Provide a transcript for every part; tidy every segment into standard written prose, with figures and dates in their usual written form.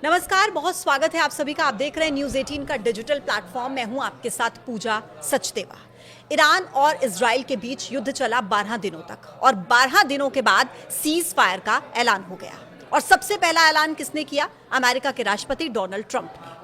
नमस्कार, बहुत स्वागत है आप सभी का। आप देख रहे हैं न्यूज़ 18 का डिजिटल प्लेटफॉर्म। मैं हूं आपके साथ पूजा सचदेवा। ईरान और इजराइल के बीच युद्ध चला 12 दिनों तक और 12 दिनों के बाद सीज फायर का ऐलान हो गया। और सबसे पहला ऐलान किसने किया? अमेरिका के राष्ट्रपति डोनाल्ड ट्रंप ने।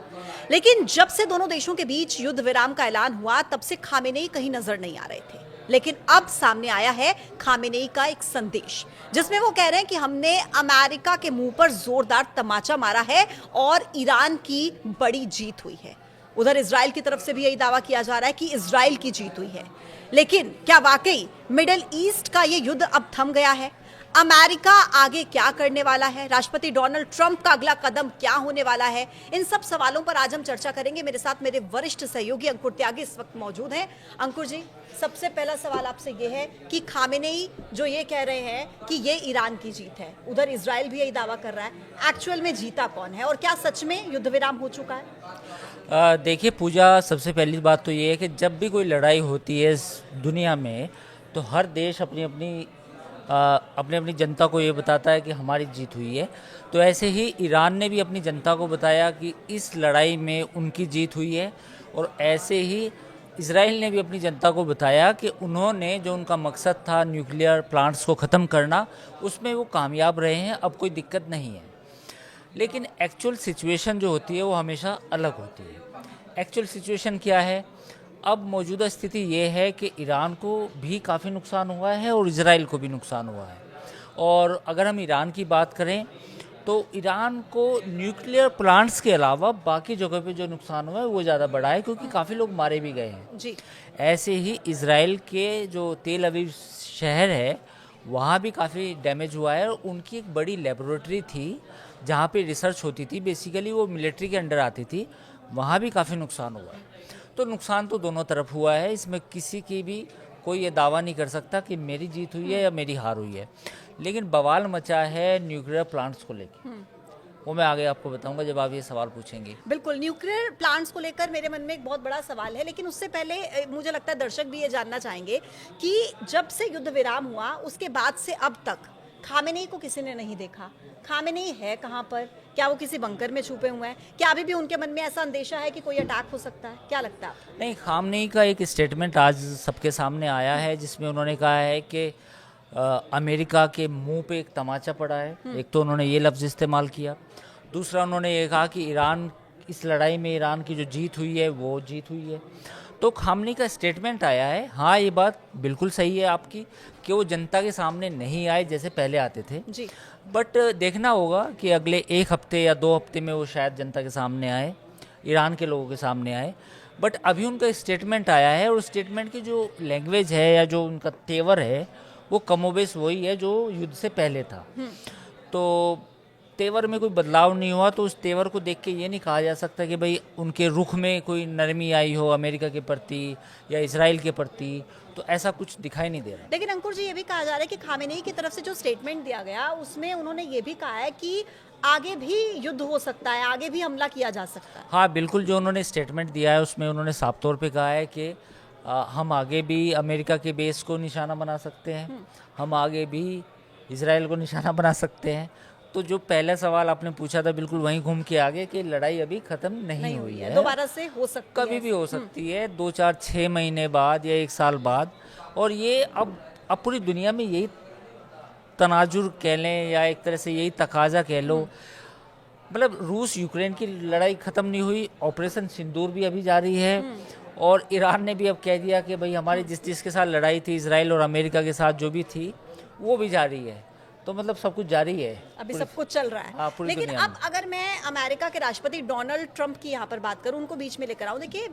लेकिन जब से दोनों देशों के बीच युद्ध विराम का ऐलान हुआ, तब से खामेनेई कहीं नजर नहीं आ रहे थे। लेकिन अब सामने आया है खामेनेई का एक संदेश, जिसमें वो कह रहे हैं कि हमने अमेरिका के मुंह पर जोरदार तमाचा मारा है और ईरान की बड़ी जीत हुई है। उधर इजराइल की तरफ से भी यही दावा किया जा रहा है कि इजराइल की जीत हुई है। लेकिन क्या वाकई मिडिल ईस्ट का ये युद्ध अब थम गया है? अमेरिका आगे क्या करने वाला है? राष्ट्रपति डोनाल्ड ट्रंप का अगला कदम क्या होने वाला है? इन सब सवालों पर आज हम चर्चा करेंगे। मेरे साथ मेरे वरिष्ठ सहयोगी अंकुर त्यागी इस वक्त मौजूद हैं। अंकुर जी, सबसे पहला सवाल आपसे ये है कि खामेनेई जो ये कह रहे हैं कि ये ईरान की जीत है, उधर इजराइल भी यही दावा कर रहा है, एक्चुअल में जीता कौन है और क्या सच में युद्ध विराम हो चुका है? देखिए पूजा, सबसे पहली बात तो ये है कि जब भी कोई लड़ाई होती है इस दुनिया में, तो हर देश अपनी अपनी जनता को ये बताता है कि हमारी जीत हुई है। तो ऐसे ही ईरान ने भी अपनी जनता को बताया कि इस लड़ाई में उनकी जीत हुई है, और ऐसे ही इजराइल ने भी अपनी जनता को बताया कि उन्होंने जो उनका मकसद था न्यूक्लियर प्लांट्स को ख़त्म करना, उसमें वो कामयाब रहे हैं। अब कोई दिक्कत नहीं है। लेकिन एक्चुअल सिचुएशन जो होती है वो हमेशा अलग होती है। एक्चुअल सिचुएशन क्या है? अब मौजूदा स्थिति ये है कि ईरान को भी काफ़ी नुकसान हुआ है और इजराइल को भी नुकसान हुआ है। और अगर हम ईरान की बात करें तो ईरान को न्यूक्लियर प्लांट्स के अलावा बाकी जगह पे जो नुकसान हुआ है वो ज़्यादा बड़ा है, क्योंकि काफ़ी लोग मारे भी गए हैं जी। ऐसे ही इजराइल के जो तेल अवीव शहर है वहाँ भी काफ़ी डैमेज हुआ है। और उनकी एक बड़ी लेबोरेटरी थी जहाँ पे रिसर्च होती थी, बेसिकली वो मिलिट्री के अंडर आती थी, वहाँ भी काफ़ी नुकसान हुआ है। तो नुकसान तो दोनों तरफ हुआ है। इसमें किसी की भी कोई ये दावा नहीं कर सकता कि मेरी जीत हुई है या मेरी हार हुई है। लेकिन बवाल मचा है न्यूक्लियर प्लांट्स को लेकर, वो मैं आगे आपको बताऊंगा जब आप ये सवाल पूछेंगे। बिल्कुल, न्यूक्लियर प्लांट्स को लेकर मेरे मन में एक बहुत बड़ा सवाल है। लेकिन उससे पहले मुझे लगता है दर्शक भी ये जानना चाहेंगे कि जब से युद्ध विराम हुआ उसके बाद से अब तक खामेनेई को किसी ने नहीं देखा। खामेनेई है कहाँ पर? क्या वो किसी बंकर में छुपे हुए हैं? क्या अभी भी उनके मन में ऐसा अंदेशा है कि कोई अटैक हो सकता है? क्या लगता है आपको? नहीं, खामनेई का एक स्टेटमेंट आज सबके सामने आया है जिसमें उन्होंने कहा है कि अमेरिका के मुंह पे एक तमाचा पड़ा है। एक तो उन्होंने ये लफ्ज़ इस्तेमाल किया, दूसरा उन्होंने ये कहा कि ईरान, इस लड़ाई में ईरान की जो जीत हुई है वो जीत हुई है। तो खामनेई का स्टेटमेंट आया है। हाँ, ये बात बिल्कुल सही है आपकी कि वो जनता के सामने नहीं आए जैसे पहले आते थे जी। बट देखना होगा कि अगले एक हफ्ते या 2 हफ्ते में वो शायद जनता के सामने आए, ईरान के लोगों के सामने आए। बट अभी उनका स्टेटमेंट आया है और स्टेटमेंट की जो लैंग्वेज है या जो उनका तेवर है वो कमोबेश वही है जो युद्ध से पहले था। तो तेवर में कोई बदलाव नहीं हुआ। तो उस तेवर को देख के ये नहीं कहा जा सकता कि भाई उनके रुख में कोई नरमी आई हो अमेरिका के प्रति या इजराइल के प्रति। तो ऐसा कुछ दिखाई नहीं दे रहा। लेकिन अंकुर जी, ये भी कहा जा रहा है कि खामेनेई की तरफ से जो स्टेटमेंट दिया गया उसमें उन्होंने ये भी कहा है कि आगे भी युद्ध हो सकता है, आगे भी हमला किया जा सकता है। हाँ बिल्कुल, जो उन्होंने स्टेटमेंट दिया है उसमें उन्होंने साफ तौर पे कहा है कि हम आगे भी अमेरिका के बेस को निशाना बना सकते हैं, हम आगे भी इजराइल को निशाना बना सकते हैं। तो जो पहला सवाल आपने पूछा था बिल्कुल वहीं घूम के आगे कि लड़ाई अभी ख़त्म नहीं हुई है, दोबारा से हो सकती है, कभी भी हो सकती है, 2 4 6 महीने बाद या 1 साल बाद। और ये अब पूरी दुनिया में यही तनाजुर कह लें या एक तरह से यही तकाजा कह लो। मतलब रूस यूक्रेन की लड़ाई ख़त्म नहीं हुई, ऑपरेशन सिंदूर भी अभी जारी है। और ईरान ने भी अब कह दिया कि भाई हमारी जिसके साथ लड़ाई थी इजराइल और अमेरिका के साथ जो भी थी वो भी जारी है। तो मतलब सब कुछ जारी है, अभी सब कुछ चल रहा है। हाँ, लेकिन अब अगर मैं अमेरिका के राष्ट्रपति डोनाल्ड ट्रंप की यहाँ पर बात करूँ, उनको बीच में लेकर आऊँ, देखिए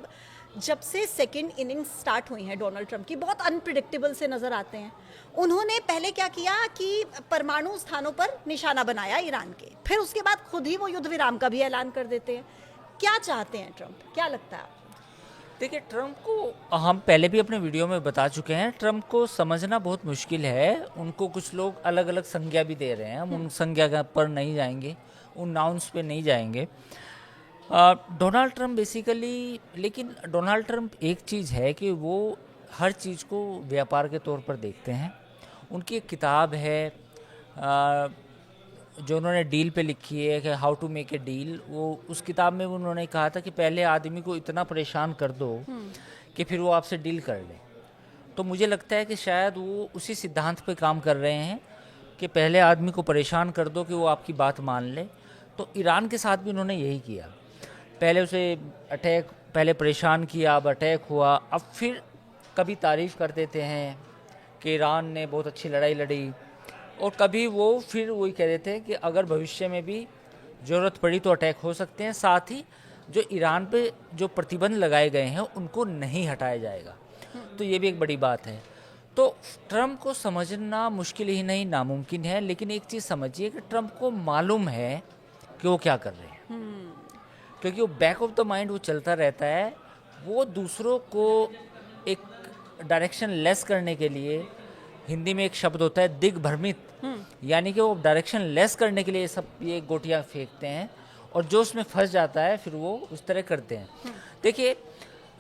जब से सेकेंड इनिंग्स स्टार्ट हुई है डोनाल्ड ट्रंप की, बहुत अनप्रिडिक्टेबल से नजर आते हैं। उन्होंने पहले क्या किया कि परमाणु स्थानों पर निशाना बनाया ईरान के, फिर उसके बाद खुद ही वो युद्ध विराम का भी ऐलान कर देते हैं। क्या चाहते हैं ट्रंप? क्या लगता है? देखिए, ट्रंप को हम पहले भी अपने वीडियो में बता चुके हैं, ट्रंप को समझना बहुत मुश्किल है। उनको कुछ लोग अलग अलग संज्ञा भी दे रहे हैं, हम उन संज्ञा पर नहीं जाएंगे, उन नाउन्स पे नहीं जाएंगे। डोनाल्ड ट्रंप बेसिकली, लेकिन डोनाल्ड ट्रंप एक चीज़ है कि वो हर चीज़ को व्यापार के तौर पर देखते हैं। उनकी एक किताब है जो उन्होंने डील पे लिखी है कि how to make a deal, वो उस किताब में उन्होंने कहा था कि पहले आदमी को इतना परेशान कर दो कि फिर वो आपसे डील कर ले। तो मुझे लगता है कि शायद वो उसी सिद्धांत पे काम कर रहे हैं कि पहले आदमी को परेशान कर दो कि वो आपकी बात मान ले। तो ईरान के साथ भी उन्होंने यही किया, पहले उसे पहले परेशान किया, अब अटैक हुआ, अब फिर कभी तारीफ़ कर देते हैं कि ईरान ने बहुत अच्छी लड़ाई लड़ी, और कभी वो फिर वही कह देते हैं कि अगर भविष्य में भी ज़रूरत पड़ी तो अटैक हो सकते हैं, साथ ही जो ईरान पे जो प्रतिबंध लगाए गए हैं उनको नहीं हटाया जाएगा। तो ये भी एक बड़ी बात है। तो ट्रम्प को समझना मुश्किल ही नहीं, नामुमकिन है, लेकिन एक चीज़ समझिए कि ट्रम्प को मालूम है कि वो क्या कर रहे हैं, क्योंकि वो बैक ऑफ द माइंड वो चलता रहता है। वो दूसरों को एक डायरेक्शन लेस करने के लिए, हिंदी में एक शब्द होता है दिग्भ्रमित, यानी कि वो डायरेक्शन लेस करने के लिए सब ये गोटियां फेंकते हैं, और जो उसमें फंस जाता है फिर वो उस तरह करते हैं। देखिए,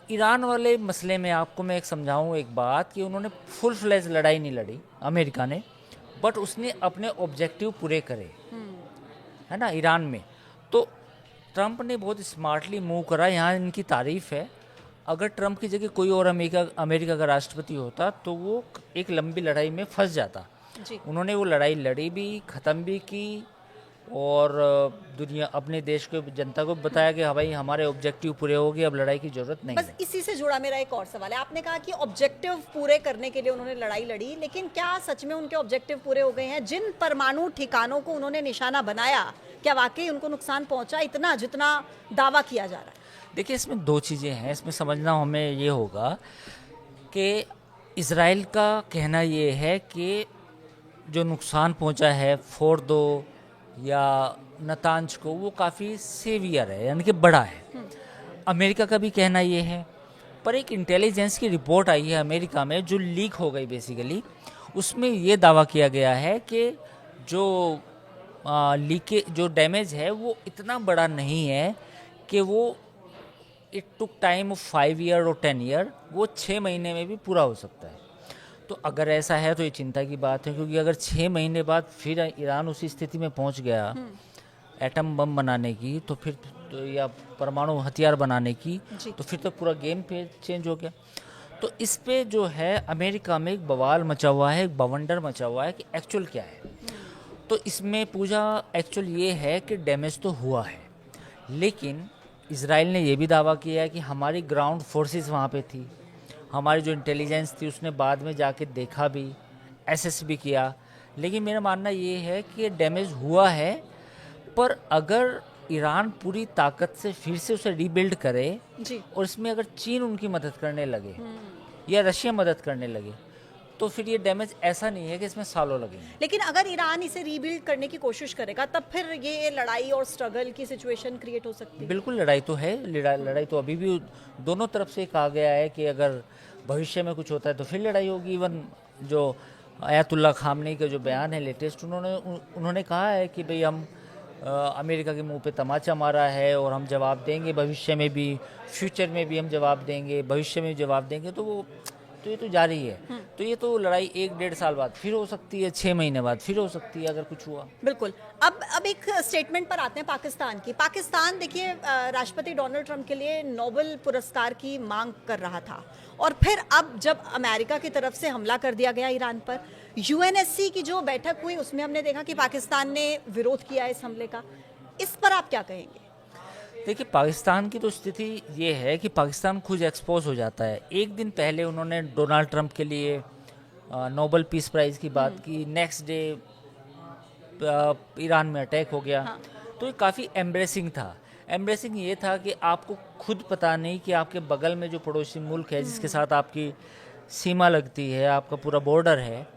ईरान वाले मसले में आपको मैं एक समझाऊं एक बात, कि उन्होंने फुल फ्लेज लड़ाई नहीं लड़ी अमेरिका ने, बट उसने अपने ऑब्जेक्टिव पूरे करे, है ना, ईरान में। तो ट्रम्प ने बहुत स्मार्टली मूव करा, यहाँ इनकी तारीफ़ है। अगर ट्रम्प की जगह कोई और अमेरिका का राष्ट्रपति होता तो वो एक लंबी लड़ाई में फंस जाता। जी। उन्होंने वो लड़ाई लड़ी भी, ख़त्म भी की, और दुनिया अपने देश को, जनता को बताया कि हाँ भाई हमारे ऑब्जेक्टिव पूरे हो गए, अब लड़ाई की ज़रूरत नहीं बस है। इसी से जुड़ा मेरा एक और सवाल है। आपने कहा कि ऑब्जेक्टिव पूरे करने के लिए उन्होंने लड़ाई लड़ी, लेकिन क्या सच में उनके ऑब्जेक्टिव पूरे हो गए हैं? जिन परमाणु ठिकानों को उन्होंने निशाना बनाया, क्या वाकई उनको नुकसान पहुंचा इतना जितना दावा किया जा रहा है? देखिए, इसमें दो चीज़ें हैं, इसमें समझना हमें ये होगा कि इज़राइल का कहना ये है कि जो नुकसान पहुंचा है फोर्दो या नतांज को, वो काफ़ी सेवियर है, यानी कि बड़ा है। अमेरिका का भी कहना ये है, पर एक इंटेलिजेंस की रिपोर्ट आई है अमेरिका में जो लीक हो गई बेसिकली, उसमें ये दावा किया गया है कि जो लीकेज, जो डैमेज है वो इतना बड़ा नहीं है कि वो it took time of 5 year और 10 ईयर, वो 6 महीने में भी पूरा हो सकता है। तो अगर ऐसा है तो ये चिंता की बात है, क्योंकि अगर 6 महीने बाद फिर ईरान उसी स्थिति में पहुंच गया एटम बम बनाने की, तो फिर तो, या परमाणु हथियार बनाने की, तो फिर तो पूरा गेम पे चेंज हो गया। तो इस पे जो है अमेरिका में एक बवाल मचा हुआ है, एक बवंडर मचा हुआ है कि एक्चुअल क्या है। तो इसमें पूजा एक्चुअल ये है कि डैमेज तो हुआ है, लेकिन इज़राइल ने यह भी दावा किया है कि हमारी ग्राउंड फोर्सेस वहाँ पे थी, हमारी जो इंटेलिजेंस थी उसने बाद में जाके देखा भी, एसेस भी किया। लेकिन मेरा मानना ये है कि डैमेज हुआ है, पर अगर ईरान पूरी ताकत से फिर से उसे रीबिल्ड करे जी। और इसमें अगर चीन उनकी मदद करने लगे या रशिया मदद करने लगे, तो फिर ये डैमेज ऐसा नहीं है कि इसमें सालों लगेंगे। लेकिन अगर ईरान इसे रीबिल्ड करने की कोशिश करेगा, तब फिर ये लड़ाई और स्ट्रगल की सिचुएशन क्रिएट हो सकती है। बिल्कुल, लड़ाई तो है, लड़ाई तो अभी भी दोनों तरफ से कहा गया है कि अगर भविष्य में कुछ होता है तो फिर लड़ाई होगी। इवन जो आयतुल्ला खामनेई का जो बयान है लेटेस्ट, उन्होंने कहा है कि भाई हम अमेरिका के मुंह पे तमाचा मारा है और हम जवाब देंगे, भविष्य में भी, फ्यूचर में भी हम जवाब देंगे, भविष्य में भी जवाब देंगे। तो ये तो जारी है। तो ये तो लड़ाई 1-1.5 साल बाद फिर हो सकती है, 6 महीने बाद फिर हो सकती है अगर कुछ हुआ। बिल्कुल। अब एक स्टेटमेंट पर आते हैं पाकिस्तान की। पाकिस्तान देखिए, राष्ट्रपति डोनाल्ड ट्रंप के लिए नोबेल पुरस्कार की मांग कर रहा था, और फिर अब जब अमेरिका की तरफ से हमला कर दिया गया ईरान पर, यूएनएससी की जो बैठक हुई उसमें हमने देखा कि पाकिस्तान ने विरोध किया इस हमले का। इस पर आप क्या कहेंगे? देखिए, पाकिस्तान की तो स्थिति ये है कि पाकिस्तान खुद एक्सपोज हो जाता है। एक दिन पहले उन्होंने डोनाल्ड ट्रंप के लिए नोबेल पीस प्राइज़ की बात की, नेक्स्ट डे ईरान में अटैक हो गया। हाँ। तो ये काफ़ी एम्ब्रेसिंग था। एम्ब्रेसिंग ये था कि आपको खुद पता नहीं कि आपके बगल में जो पड़ोसी मुल्क है, जिसके साथ आपकी सीमा लगती है, आपका पूरा बॉर्डर है,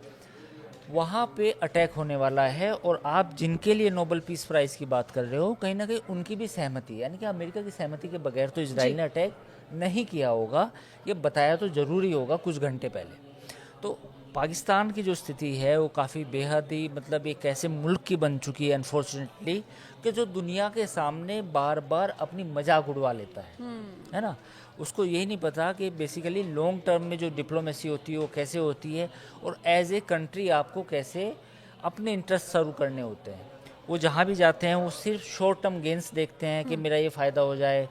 वहाँ पे अटैक होने वाला है, और आप जिनके लिए नोबेल पीस प्राइज़ की बात कर रहे हो, कहीं ना कहीं उनकी भी सहमति, यानी कि अमेरिका की सहमति के बगैर तो इजराइल ने अटैक नहीं किया होगा, ये बताया तो ज़रूरी होगा कुछ घंटे पहले। तो पाकिस्तान की जो स्थिति है वो काफ़ी बेहद ही, मतलब एक ऐसे मुल्क की बन चुकी है अनफॉर्चुनेटली, कि जो दुनिया के सामने बार बार अपनी मजाक उड़वा लेता है ना। उसको यही नहीं पता कि बेसिकली लॉन्ग टर्म में जो डिप्लोमेसी होती है वो कैसे होती है, और एज ए कंट्री आपको कैसे अपने इंटरेस्ट सर्व करने होते हैं। वो जहाँ भी जाते हैं वो सिर्फ शॉर्ट टर्म गेंस देखते हैं कि मेरा ये फ़ायदा हो जाए,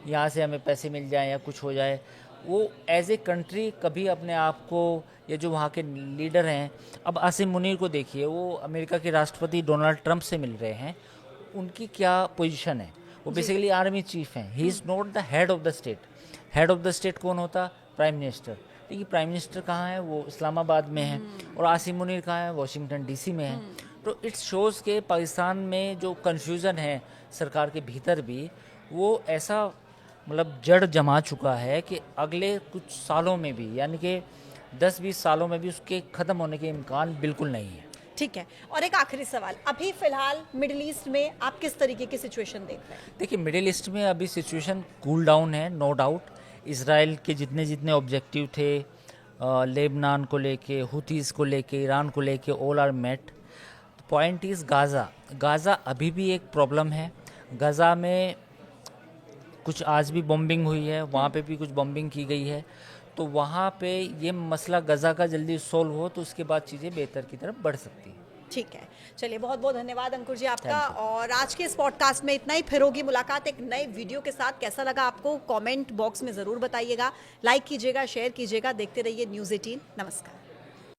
यहाँ से हमें पैसे मिल जाएं या कुछ हो जाए। वो एज ए कंट्री कभी अपने आप को, या जो वहाँ के लीडर हैं, अब आसिम मुनीर को देखिए, वो अमेरिका के राष्ट्रपति डोनाल्ड ट्रंप से मिल रहे हैं, उनकी क्या पोजीशन है? वो बेसिकली आर्मी चीफ हैं, he is not the head of the state. Head of the state कौन होता? Prime minister. देखिए प्राइम मिनिस्टर कहाँ है? वो इस्लामाबाद में है। और आसिम मुनीर कहाँ है? वाशिंगटन डीसी में है। तो इट्स शोज़ के पाकिस्तान में जो कन्फ्यूज़न है सरकार के भीतर भी, वो ऐसा मतलब जड़ जमा चुका है कि अगले कुछ सालों में भी, यानी कि 10-20 सालों में भी उसके ख़त्म होने के इम्कान बिल्कुल नहीं है। ठीक है, और एक आखिरी सवाल, अभी फिलहाल मिडिल ईस्ट में आप किस तरीके की सिचुएशन देख रहे हैं? देखिए मिडिल ईस्ट में अभी सिचुएशन कूल डाउन है, नो डाउट। इसराइल के जितने जितने ऑब्जेक्टिव थे, लेबनान को लेके, हुतीज़ को लेके, ईरान को लेके, all are mate. Point is Gaza. Gaza अभी भी एक प्रॉब्लम है। गाज़ा में कुछ आज भी बॉम्बिंग हुई है, वहाँ पे भी कुछ बॉम्बिंग की गई है। तो वहाँ पे ये मसला गाज़ा का जल्दी सॉल्व हो तो उसके बाद चीज़ें बेहतर की तरफ बढ़ सकती हैं। ठीक है, चलिए बहुत बहुत धन्यवाद अंकुर जी आपका। Thank और आज के इस पॉडकास्ट में इतना ही, फिर होगी मुलाकात एक नए वीडियो के साथ। कैसा लगा आपको कमेंट बॉक्स में ज़रूर बताइएगा, लाइक कीजिएगा, शेयर कीजिएगा। देखते रहिए न्यूज़ 18। नमस्कार।